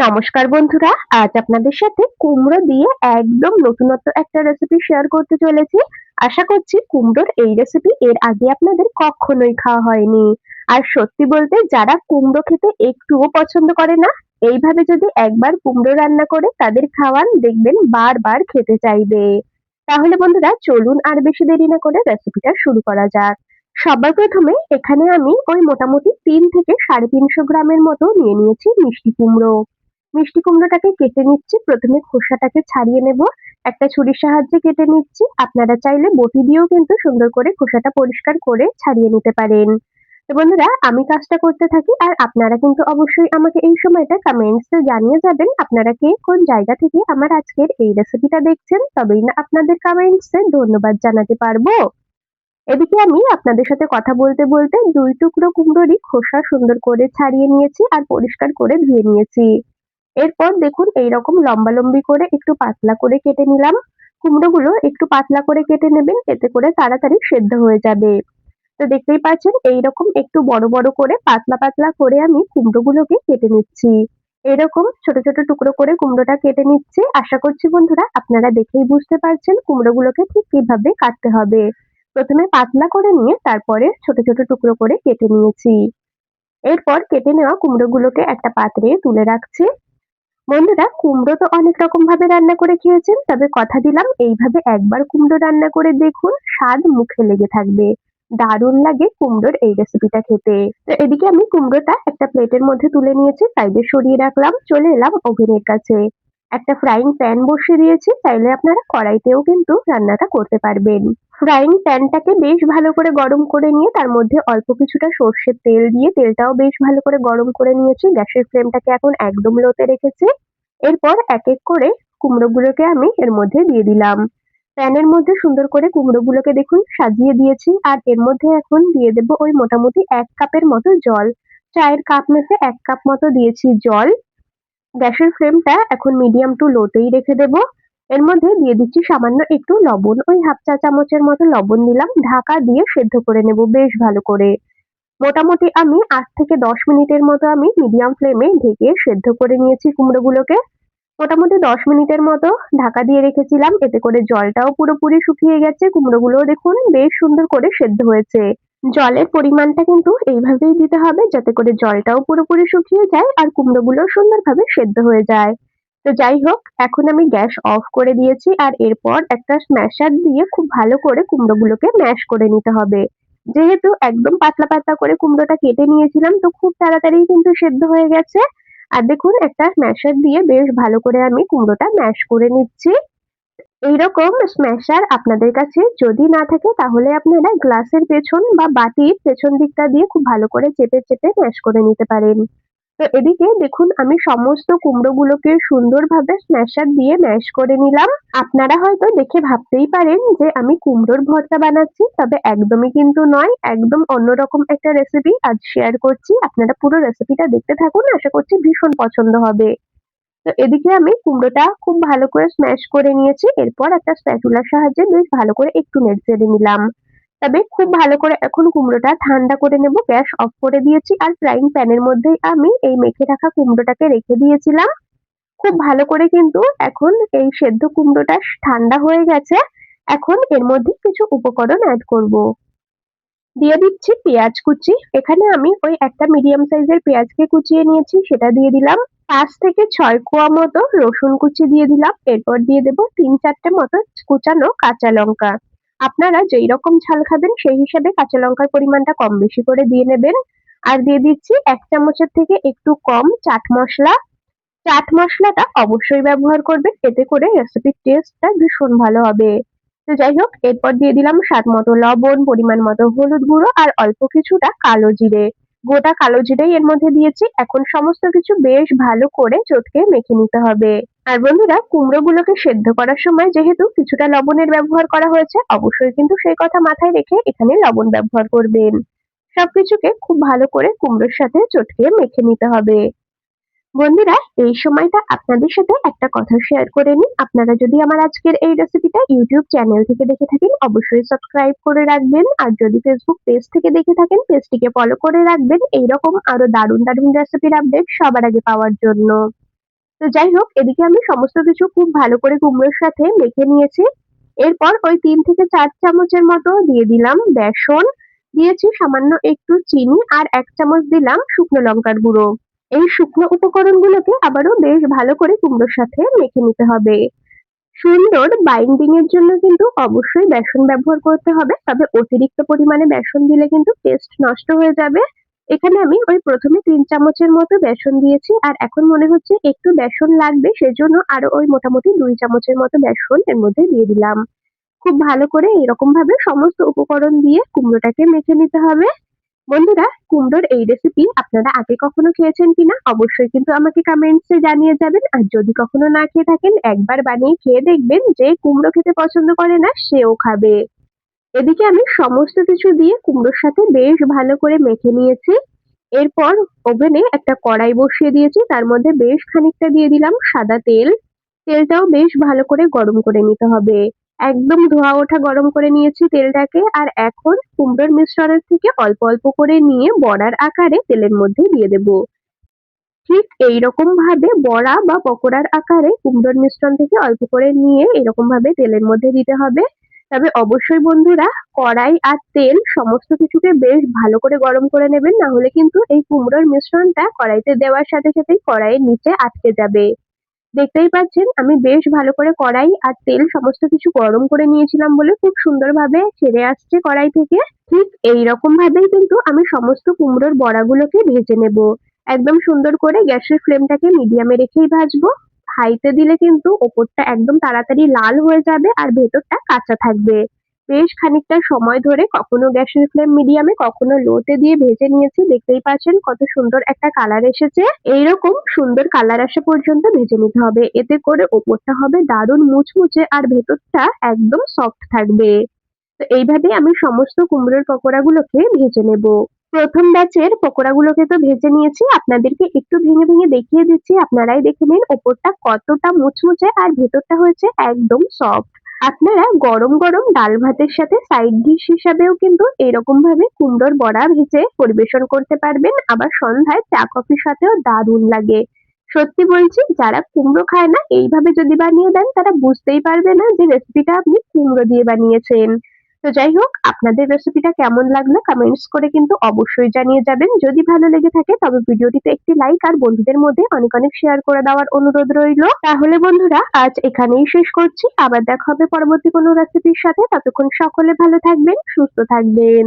নমস্কার বন্ধুরা, আজ আপনাদের সাথে কুমড়ো দিয়ে একদম নতুনত্ব একটা রেসিপি শেয়ার করতে চলেছি। আশা করছি কুমড়োর এই রেসিপি এর আগে আপনাদের কখনোই খাওয়া হয়নি। আর সত্যি বলতে যারা কুমড়ো খেতে একটুও পছন্দ করে না, এইভাবে যদি একবার কুমড়ো রান্না করে তাদের খাওয়ান দেখবেন বারবার খেতে চাইবে। তাহলে বন্ধুরা চলুন আর বেশি দেরি না করে রেসিপিটা শুরু করা যাক। সবার প্রথমে এখানে আমি ওই মোটামুটি 3 থেকে 350 গ্রামের মতো নিয়ে নিয়েছি মিষ্টি কুমড়ো। মিষ্টি কুমড়োটাকে কেটে নিচ্ছি। প্রথমে খোসাটাকে ছাড়িয়ে নেব। একটা ছুরির সাহায্যে কেটে নিচ্ছি। আপনারা চাইলে বটি দিয়েও কিন্তু সুন্দর করে খোসাটা পরিষ্কার করে ছাড়িয়ে নিতে পারেন। তো বন্ধুরা আমি কাজটা করতে থাকি আর আপনারা কিন্তু অবশ্যই আমাকে এই সময়টা কমেন্টসে জানিয়ে যাবেন আপনারা কে কোন জায়গা থেকে আমার আজকের এই রেসিপিটা দেখছেন, তবেই না আপনাদের কমেন্টসে ধন্যবাদ জানাতে পারবো। এদিকে আমি আপনাদের সাথে কথা বলতে বলতে 2 টুকরো কুমড়োরই খোসা সুন্দর করে ছাড়িয়ে নিয়েছি আর পরিষ্কার করে ধুয়ে নিয়েছি। এরপর দেখুন এইরকম লম্বালম্বি করে একটু পাতলা করে কেটে নিলাম। কুমড়োগুলো একটু পাতলা করে কেটে নেবেন, এতে করে তাড়াতাড়ি সেদ্ধ হয়ে যাবে। তো দেখতেই পাচ্ছেন এইরকম একটু বড় বড় করে পাতলা পাতলা করে আমি কুমড়োগুলোকে কেটে নিচ্ছি। এরকম ছোট ছোট টুকরো করে কুমড়োটা কেটে নিচ্ছি। আশা করছি বন্ধুরা আপনারা দেখেই বুঝতে পারছেন কুমড়োগুলোকে ঠিক কিভাবে কাটতে হবে। প্রথমে পাতলা করে নিয়ে তারপরে ছোট ছোট টুকরো করে কেটে নিয়েছি। এরপর কেটে নেওয়া কুমড়োগুলোকে একটা পাত্রে তুলে রাখছি। বন্ধুরা কুমড়ো তো অনেক রকম ভাবে রান্না করে খেয়েছেন, তবে কথা দিলাম এইভাবে একবার কুমড়ো রান্না করে দেখুন, স্বাদ মুখে লেগে থাকবে। দারুণ লাগে কুমড়োর এই রেসিপিটা খেতে। তো এদিকে আমি কুমড়োটা একটা প্লেটের মধ্যে তুলে নিয়েছি, সাইডে সরিয়ে রাখলাম। চলে এলাম ওভেনের কাছে। একটা ফ্রাইং প্যান বসিয়ে দিয়েছি, চাইলে আপনারা কড়াইতেও কিন্তু রান্নাটা করতে পারবেন। ফ্রাইং প্যানটাকে বেশ ভালো করে গরম করে নিয়ে তার মধ্যে অল্প কিছুটা সর্ষের তেল দিয়ে তেলটাও বেশ ভালো করে গরম করে নিয়েছি। গ্যাসের ফ্লেমটাকে এখন একদম লোতে রেখেছি। এরপর এক এক করে কুমড়োগুলোকে আমি এর মধ্যে দিয়ে দিলাম। প্যানের মধ্যে সুন্দর করে কুমড়োগুলোকে দেখুন সাজিয়ে দিয়েছি আর এর মধ্যে এখন দিয়ে দেব ওই মোটামুটি 1 কাপের মতো জল। চায়ের কাপ মেপে 1 কাপ মতো দিয়েছি জল। গ্যাসের ফ্লেমটা এখন মিডিয়াম টু লোতেই রেখে দেব। এর মধ্যে দিয়ে দিচ্ছি সামান্য একটু লবণ, ওই হাফ চা চামচের মতো লবণ দিলাম। ঢাকা দিয়ে সেদ্ধ করে নেব বেশ ভালো করে। মোটামুটি আমি 8 থেকে 10 মিনিটের মতো আমি মিডিয়াম ফ্লেমে ঢেকে সেদ্ধ করে নিয়েছি কুমড়োগুলোকে। মোটামুটি 10 মিনিটের মতো ঢাকা দিয়ে রেখেছিলাম। এতে করে জলটাও পুরোপুরি শুকিয়ে গেছে। কুমড়োগুলোও দেখুন বেশ সুন্দর করে সেদ্ধ হয়েছে। জলের পরিমাণটা কিন্তু এইভাবেই দিতে হবে যাতে করে জলটাও পুরোপুরি শুকিয়ে যায় আর কুমড়োগুলোও সুন্দরভাবে সেদ্ধ হয়ে যায়। তো যাই হোক এখন আমি গ্যাস অফ করে দিয়েছি আর এরপর একটা স্ম্যাশার দিয়ে খুব ভালো করে কুমড়োগুলোকে ম্যাশ করে নিতে হবে। যেহেতু একদম পাতলা পাতলা করে কুমড়োটা কেটে নিয়েছিলাম তো খুব তাড়াতাড়ি কিন্তু সেদ্ধ হয়ে গেছে। আর দেখুন একটা স্ম্যাশার দিয়ে বেশ ভালো করে আমি কুমড়োটা ম্যাশ করে নিচ্ছি। এইরকম স্ম্যাশার আপনাদের কাছে যদি না থাকে তাহলে আপনারা গ্লাসের পেছন বা বাটির পেছন দিকটা দিয়ে খুব ভালো করে চেপে চেপে ম্যাশ করে নিতে পারেন। তো এদিকে দেখুন আমি সমস্ত কুমড়োগুলোকে সুন্দরভাবে স্ম্যাশার দিয়ে ম্যাশ করে নিলাম। আপনারা হয়তো দেখে ভাবতেই পারেন যে আমি কুমড়োর ভর্তা বানাচ্ছি, তবে একদমই কিন্তু নয়। একদম অন্যরকম একটা রেসিপি আজ শেয়ার করছি। আপনারা পুরো রেসিপিটা দেখতে থাকুন, আশা করছি ভীষণ পছন্দ হবে। তো এদিকে আমি কুমড়োটা খুব ভালো করে স্ম্যাশ করে নিয়েছি। এরপর একটা স্প্যাচুলার সাহায্যে বেশ ভালো করে একটু নেড়ে-চেড়ে নিলাম। তবে খুব ভালো করে এখন কুমড়োটা ঠান্ডা করে নেব। গ্যাস অফ করে দিয়েছি আর ফ্রাইং প্যানের মধ্যেই আমি এই মেখে রাখা কুমড়োটাকে রেখে দিয়েছিলাম। খুব ভালো করে কিন্তু এখন এই সেদ্ধ কুমড়োটা ঠান্ডা হয়ে গেছে। এখন এর মধ্যে কিছু উপকরণ এড করব। দিয়ে দিচ্ছি পেঁয়াজ কুচি। এখানে আমি ওই একটা মিডিয়াম সাইজের পেঁয়াজকে কুচিয়ে নিয়েছি, সেটা দিয়ে দিলাম। ৫ থেকে ৬ কোয়া মতো রসুন কুচি দিয়ে দিলাম। এরপর দিয়ে দেব ৩-৪ টে মতো কুচানো কাঁচা লঙ্কা। আপনারা যেই রকম ঝাল খাবেন সেই হিসাবে কাঁচা লঙ্কার পরিমাণটা কম বেশি করে দিয়ে নেবেন। আর দিয়ে দিচ্ছি ১ চামচের থেকে একটু কম চাট মসলা। চাট মসলাটা অবশ্যই ব্যবহার করবেন, এতে করে রেসিপির টেস্টটা ভীষণ ভালো হবে। তো যাই হোক এরপর দিয়ে দিলাম স্বাদ মতো লবণ, পরিমাণ মতো হলুদ গুঁড়ো আর অল্প কিছুটা কালো জিরে। গোটা কালো জিরেই এর মধ্যে দিয়েছি। এখন সমস্ত কিছু বেশ ভালো করে চটকে মেখে নিতে হবে। আর বন্ধুরা কুমড়োগুলোকে সেদ্ধ করার সময় যেহেতু কিছুটা লবণের ব্যবহার করা হয়েছে, অবশ্যই কিন্তু সেই কথা মাথায় রেখে এখানে লবণ ব্যবহার করবেন। সবকিছুকে খুব ভালো করে কুমড়োর সাথে চটকে মেখে নিতে হবে। বন্ধুরা এই সময়টা আপনাদের সাথে একটা কথা শেয়ার করে নিই। আপনারা যদি আমার আজকের এই রেসিপিটা ইউটিউব চ্যানেল থেকে দেখে থাকেন অবশ্যই সাবস্ক্রাইব করে রাখবেন। আর যদি ফেসবুক পেজ থেকে দেখে থাকেন পেজটিকে ফলো করে রাখবেন এইরকম আরো দারুণ দারুণ রেসিপির আপডেট সবার আগে পাওয়ার জন্য। তো যাই হোক, এদিকে আমি সমস্ত কিছু খুব ভালো করে কুমড়োর সাথে মেখে নিয়েছি। এরপর ওই ৩ থেকে ৪ চামচের মতো দিয়ে দিলাম বেসন, দিয়েছি সামান্য একটু চিনি আর ১ চামচ দিলাম শুকনো লঙ্কার গুঁড়ো। এই শুকনো উপকরণগুলোকে আবারও বেশ ভালো করে কুমড়োর সাথে মেখে নিতে হবে। সুন্দর বাইন্ডিং এর জন্য কিন্তু অবশ্যই বেসন ব্যবহার করতে হবে। তবে অতিরিক্ত পরিমাণে বেসন দিলে কিন্তু টেস্ট নষ্ট হয়ে যাবে। এখানে আমি ওই ১ম এ ৩ চামচের মতো বেসন দিয়েছি। আর এখন মনে হচ্ছে একটু বেসন লাগবে, সেজন্য আরো ওই মোটামুটি ২ চামচের মতো বেসন এর মধ্যে দিয়ে দিলাম। খুব ভালো করে এরকমভাবে সমস্ত উপকরণ দিয়ে কুমড়োটাকে মেখে নিতে হবে। বন্ধুরা, কুমড়োর এই রেসিপি আপনারা আগে কখনো খেয়েছেন কিনা অবশ্যই কিন্তু আমাকে কমেন্টসে জানিয়ে যাবেন। আর যদি কখনো না খেয়ে থাকেন, একবার বানিয়ে খেয়ে দেখবেন, যে কুমড়ো খেতে পছন্দ করে না সেও খাবে। এদিকে আমি সমস্ত কিছু দিয়ে কুমড়োর সাথে বেশ ভালো করে মেখে নিয়েছি। এরপর ওভেনে একটা কড়াই বসিয়ে দিয়েছি, তার মধ্যে বেশ খানিকটা দিয়ে দিলাম সাদা তেল। তেলটাও বেশ ভালো করে গরম করে নিতে হবে। একদম ধোঁয়া ওঠা গরম করে নিয়েছি তেলটাকে। আর এখন কুমড়োর মিশ্রণের থেকে অল্প অল্প করে নিয়ে বড়ার আকারে তেলের মধ্যে দিয়ে দেব। ঠিক এইরকম ভাবে বড়া বা পকোড়ার আকারে কুমড়োর মিশ্রণ থেকে অল্প করে নিয়ে এরকম ভাবে তেলের মধ্যে দিতে হবে। তবে অবশ্যই বন্ধুরা, কড়াই আর তেল সমস্ত কিছুকে বেশ ভালো করে গরম করে নেবেন, না হলে কিন্তু এই কুমড়োর মিশ্রণটা কড়াইতে দেওয়ার সাথে সাথেই কড়াইয়ের নিচে আটকে যাবে। দেখতেই পাচ্ছেন আমি বেশ ভালো করে কড়াই আর তেল সমস্ত কিছু গরম করে নিয়েছিলাম বলে খুব সুন্দরভাবে ছেড়ে আসছে কড়াই থেকে। ঠিক এইরকম ভাবেই কিন্তু আমি সমস্ত কুমড়োর বড়াগুলোকে ভেজে নেব। একদম সুন্দর করে গ্যাসের ফ্লেমটাকে মিডিয়ামে রেখেই ভাজবো। হাইতে দিলে কিন্তু ওপরটা একদম তাড়াতাড়ি লাল হয়ে যাবে আর ভেতরটা কাঁচা থাকবে। বেশ খানিকটা সময় ধরে কখনো গ্যাসের ফ্লেম মিডিয়ামে কখনো লোতে দিয়ে ভেজে নিয়েছি। দেখতেই পাচ্ছেন কত সুন্দর একটা কালার এসেছে। এইরকম সুন্দর কালার আসা পর্যন্ত ভেজে নিতে হবে। এতে করে ওপরটা হবে দারুণ মুচমুচে আর ভেতরটা একদম সফট থাকবে। তো এইভাবেই আমি সমস্ত কুমড়োর পকোড়াগুলোকে ভেজে নেব। ১ম ব্যাচের পকোড়াগুলোকে তো ভেজে নিয়েছি। আপনাদেরকে একটু ভেঙে ভেঙে দেখিয়ে দিচ্ছি। আপনারাই দেখে নিন ওপরটা কতটা মুচমুচে আর ভেতরটা হয়েছে একদম সফট। আপনারা গরম গরম ডাল ভাতের সাথে সাইড ডিশ হিসাবেও কিন্তু এরকম ভাবে কুমড়োর বড়া ভেজে পরিবেশন করতে পারবেন। আবার সন্ধ্যায় চা কফির সাথেও দারুণ লাগে। সত্যি বলছি, যারা কুমড়ো খায় না এইভাবে যদি বানিয়ে দেন তারা বুঝতেই পারবে না যে রেসিপিটা আপনি কুমড়ো দিয়ে বানিয়েছেন। তো যাই হোক, আপনাদের রেসিপিটা কেমন লাগলো কমেন্টস করে কিন্তু অবশ্যই জানিয়ে যাবেন। যদি ভালো লেগে থাকে তবে ভিডিওটিতে একটি লাইক আর বন্ধুদের মধ্যে অনেক অনেক শেয়ার করে দেওয়ার অনুরোধ রইলো। তাহলে বন্ধুরা, আজ এখানেই শেষ করছি। আবার দেখা হবে পরবর্তী কোনো রেসিপির সাথে। ততক্ষণ সকলে ভালো থাকবেন, সুস্থ থাকবেন।